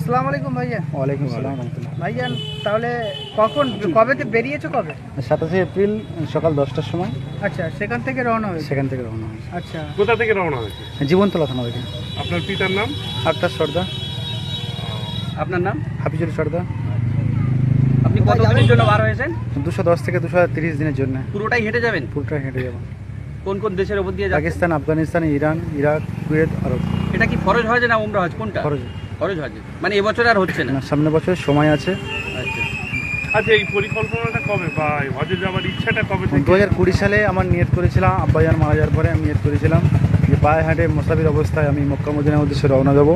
আসসালামু আলাইকুম ভাইয়া। ওয়ালাইকুম আসসালাম রহমতুল্লাহ। ভাইজান তাহলে কবে বেরিয়েছো কবে? 27 এপ্রিল সকাল 10টার সময় আচ্ছা, সেখান থেকে রওনা হয়েছে। সেখান থেকে রওনা হয়েছে। আচ্ছা, কোথা থেকে রওনা হয়েছে? জীবনতলা থানা থেকে। আপনার পিতার নাম? আক্তার সর্দার। আপনার নাম? হাফিজুল সর্দার। আপনি কতদিনের জন্য বার হয়েছেন? 210 থেকে 230 দিনের জন্য। পুরোটাই হেঁটে যাবেন? পুরোটা হেঁটে যাব। কোন কোন দেশের উপর দিয়ে যাবেন? Pakistan, Afghanistan, Iran, Iraq, Kuwait, Arab. এটা কি ফরজ হজ না উমরা হজ, কোনটা? খরচ ফরজ হজ, মানে এবছর আর হচ্ছে না? না, সামনের বছর সময় আছে। আচ্ছা, আচ্ছা, এই পরিকল্পনাটা কবে বা এই হজে যাওয়ার ইচ্ছাটা কবে থেকে? 2020 সালে আমার নিয়ত করেছিলাম, আব্বাজান মারা যাওয়ার পরে আমি নিয়ত করেছিলাম যে পায়ে হাঁটে মোসাফির অবস্থায় আমি মক্কা মদিনার উদ্দেশ্যে রওনা দেবো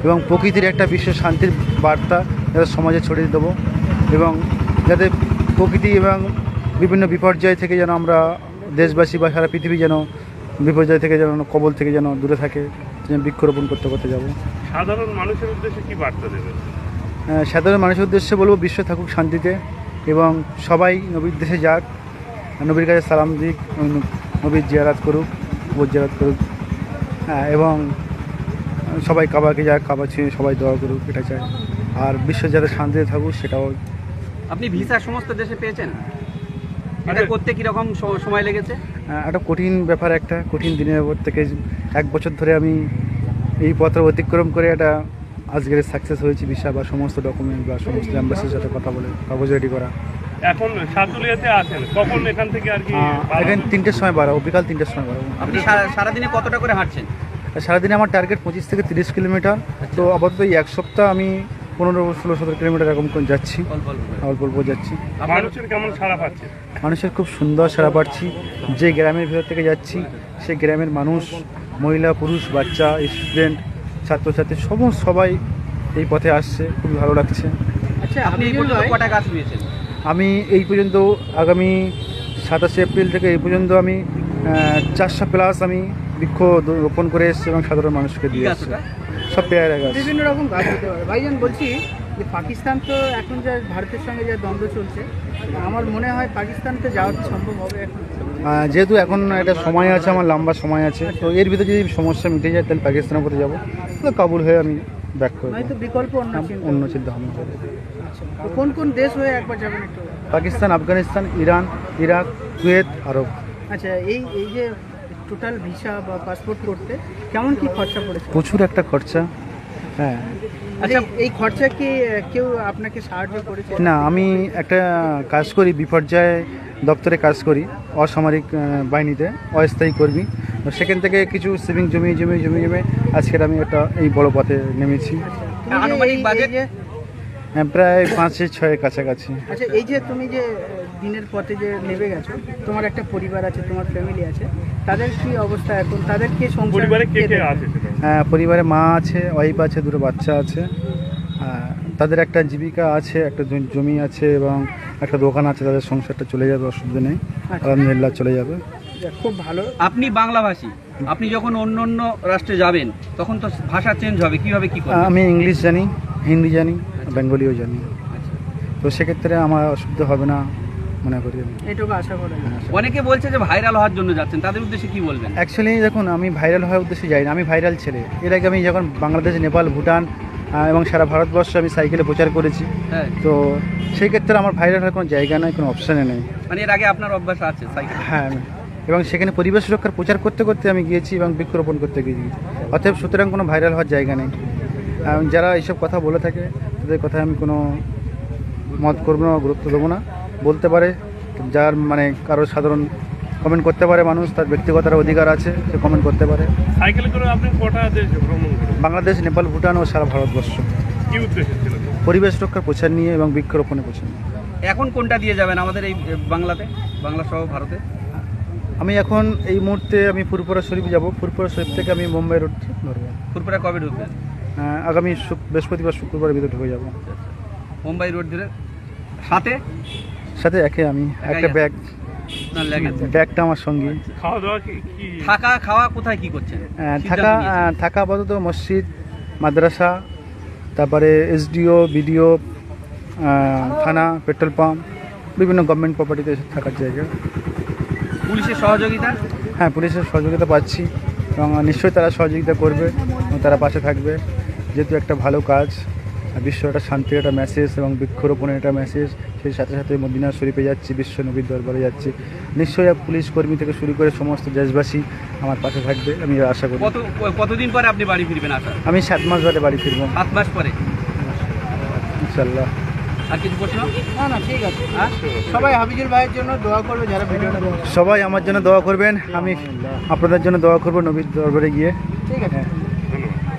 এবং প্রকৃতির একটা বিশ্ব শান্তির বার্তা যাতে সমাজে ছড়িয়ে দেবো এবং যাতে প্রকৃতি এবং বিভিন্ন বিপর্যয় থেকে যেন আমরা দেশবাসী বা সারা পৃথিবী যেন বিপর্যয় থেকে যেন কবল থেকে যেন দূরে থাকে, যেন বৃক্ষরোপণ করতে করতে যাব। সাধারণ মানুষের উদ্দেশ্যে কি বার্তা দেবেন? সাধারণ মানুষের উদ্দেশ্যে বলবো বিশ্ব থাকুক শান্তিতে এবং সবাই নবীর দেশে যাক, নবীর কাছে সালাম দিক, নবীর জিয়ারাত করুক, কবর জিয়ারাত করুক, এবং সবাই কাবাকে যাক, কাবা ছুঁয়ে সবাই দোয়া করুক, এটা চাই। আর বিশ্ব যাতে শান্তিতে থাকুক সেটাও। আপনি ভিসা সমস্ত দেশে পেয়েছেন? এটা করতে কীরকম সময় লেগেছে? একটা কঠিন ব্যাপার, একটা কঠিন দিনের উপর থেকে 1 বছর ধরে আমি এই পত্র অতিক্রম করে এটা আজকের সাকসেস হয়েছি। ভিসা বা সমস্ত ডকুমেন্ট বা সমস্ত অ্যাম্বাসির সাথে কথা বলে কাগজ রেডি করা। এখন সাতুলিয়াতে আছেন, কখন এখান থেকে আর কি? এখানে 3টের সময় বাড়াবো, বিকাল 3টের সময় বাড়াবো। আপনি সারাদিনে কতটা করে হাঁটছেন? সারাদিনে আমার টার্গেট 25 থেকে 30 কিলোমিটার। তো আপাতত এই 1 সপ্তাহ আমি 15-16-17 কিলোমিটার এরকম করে যাচ্ছি, অল্প অল্প যাচ্ছি। মানুষের কেমন সাড়া পাচ্ছে? মানুষের খুব সুন্দর সাড়া পাচ্ছি। যে গ্রামের ভিতর থেকে যাচ্ছি সেই গ্রামের মানুষ, মহিলা, পুরুষ, বাচ্চা, স্টুডেন্ট, ছাত্রছাত্রী সবাই এই পথে আসছে, খুবই ভালো লাগছে। আচ্ছা, আপনি এই পর্যন্ত কটা গাছ নিয়েছেন? আমি এই পর্যন্ত আগামী 27 এপ্রিল থেকে এই পর্যন্ত আমি 400 প্লাস আমি বৃক্ষ রোপণ করে এসেছি এবং সাধারণ মানুষকে দিয়ে এসেছি। সব পেয়ারা গাছ, বিভিন্ন রকম গাছ হতে পারে। ভাইজান বলছি যে পাকিস্তান তো এখন যা ভারতের সঙ্গে যা দ্বন্দ্ব চলছে, আমার মনে হয় পাকিস্তানতে যাওয়া কি সম্ভব হবে এখন? যেহেতু এখন একটা সময় আছে, আমার লম্বা সময় আছে, তো এর ভিতরে যদি সমস্যা মিটে যায় তাহলে পাকিস্তানের উপরে যাবো, তো কাবুল হয়ে আমি ব্যাক করবো। নয়তো বিকল্প অন্য চিন্তা ভাবনা করবো। আচ্ছা, তো কোন কোন দেশ হয়ে একবার যাবেন একটু? Pakistan, Afghanistan, Iran, Iraq, Kuwait, Arab. আচ্ছা, এই যে টোটাল ভিসা বা পাসপোর্ট করতে কেমন কি খরচা পড়েছে? প্রচুর একটা খরচা। হ্যাঁ। আচ্ছা, এই খরচা কি কেউ আপনাকে সাহায্য করেছে? না, আমি একটা কাজ করি, বিপর্যয় দপ্তরে কাজ করি, অসামরিক বাহিনীতে অস্থায়ী কর্মী। তো সেখান থেকে কিছু সেভিং জমি আজকের আমি একটা এই বড় পথে নেমেছি। আনুমানিক বাজেট? প্রায় 5-6 কাছাকাছি। আচ্ছা, এই যে তুমি যে দিনের পথে যে নেমে গেছো, তোমার একটা পরিবার আছে, তোমার ফ্যামিলি আছে, তাদের কি অবস্থা এখন? তাদের কি সংসার? পরিবারে কে কে আছে সেটা? পরিবারে মা আছে, ওয়াইফ আছে, 2 বাচ্চা আছে। তাদের একটা জীবিকা আছে, একটা জমি আছে এবং একটা দোকান আছে, তাদের সংসারটা চলে যাবে, অসুবিধা নেই, আলহামদুলিল্লাহ চলে যাবে। খুব ভালো। আপনি বাংলাভাষী, আপনি যখন অন্য রাষ্ট্রে যাবেন তখন তো ভাষা চেঞ্জ হবে, কিভাবে কি করবেন? আমি ইংলিশ জানি, হিন্দি জানি, বেঙ্গলিও জানি, তো সেক্ষেত্রে আমার অসুবিধা হবে না মনে করি আমি। এইটুকু আশা করি। অনেকে বলছে যে ভাইরাল হওয়ার জন্য যাচ্ছেন, তাদের উদ্দেশ্যে কি বলবেন? অ্যাকচুয়ালি দেখুন, আমি ভাইরাল হওয়ার উদ্দেশ্যে যাই না, আমি ভাইরাল ছেলে। এর আগে আমি যখন বাংলাদেশ, নেপাল, ভুটান এবং সারা ভারতবর্ষে আমি সাইকেলে প্রচার করেছি। হ্যাঁ, তো সেই ক্ষেত্রে আমার ভাইরাল হওয়ার কোনো জায়গা নেই, কোনো অপশানে নেই। মানে এর আগে আপনার অভ্যাস আছে সাইকেল? হ্যাঁ, এবং সেখানে পরিবেশ রক্ষার প্রচার করতে করতে আমি গিয়েছি এবং বৃক্ষরোপণ করতে গিয়েছি। অতএব সুতরাং কোনো ভাইরাল হওয়ার জায়গা নেই। যারা এইসব কথা বলে থাকে তাদের কথায় আমি কোনো মত করবো না, গুরুত্ব দেবো না। বলতে পারে, যার মানে কারো সাধারণ কমেন্ট করতে পারে, মানুষ তার ব্যক্তিগত অধিকার আছে, সে কমেন্ট করতে পারে। সাইকেলে করে আপনি কটা দেশ ভ্রমণ করেন? বাংলাদেশ, নেপাল, ভুটান ও সারা ভারতবর্ষ। কি উদ্দেশ্যে ছিল? পরিবেশ রক্ষার প্রচার নিয়ে এবং বৃক্ষরোপণের প্রচার নিয়ে। এখন কোনটা দিয়ে যাবেন আমাদের এই বাংলা সহ ভারতে? আমি এখন এই মুহূর্তে আমি ফুরপুরা শরীফ যাব। ফুরপুরা শরীফ থেকে আমি মুম্বাই রোড ধরবো। ফুরপুরা কবে ঢুকবেন? আগামী বৃহস্পতিবার, শুক্রবারের ভিতরে ঢুকে যাবো। মুম্বাই রোড ধরে সাথে একে আমি একটা ব্যাগ, ব্যাগটা আমার সঙ্গে। খাওয়া দাওয়া কি? থাকা খাওয়া কোথায় কি করছেন? থাকা আপাতত মসজিদ, মাদ্রাসা, তারপরে SDO, BDO, থানা, পেট্রোল পাম্প, বিভিন্ন গভর্নমেন্ট প্রপার্টিতে থাকার জায়গা। পুলিশের সহযোগিতা? হ্যাঁ, পুলিশের সহযোগিতা পাচ্ছি এবং নিশ্চয়ই তারা সহযোগিতা করবে এবং তারা পাশে থাকবে, যেহেতু একটা ভালো কাজ। বিশ্ব একটা শান্তির একটা মেসেজ এবং বৃক্ষরোপণের একটা মেসেজ, সেই সাথে সাথে মদিনা শরীফে যাচ্ছি, বিশ্ব নবীর দরবারে যাচ্ছি। নিশ্চয়ই পুলিশ কর্মী থেকে শুরু করে সমস্ত দেশবাসী আমার পাশে থাকবে, আমি আশা করি। কতদিন পরে আপনি বাড়ি ফিরবেন আসার? আমি 7 মাস বাদে বাড়ি ফিরবো 7 মাস পরে। ইনশাল্লাহ। আর কিছু প্রশ্ন? না ঠিক আছে। সবাই হাফিজুল ভাইয়ের জন্য দোয়া করবে যারা ভিডিওটা দেখছে। সবাই আমার জন্য দোয়া করবেন, আমি আপনাদের জন্য দোয়া করবো নবীর দরবারে গিয়ে। ঠিক আছে। হ্যাঁ।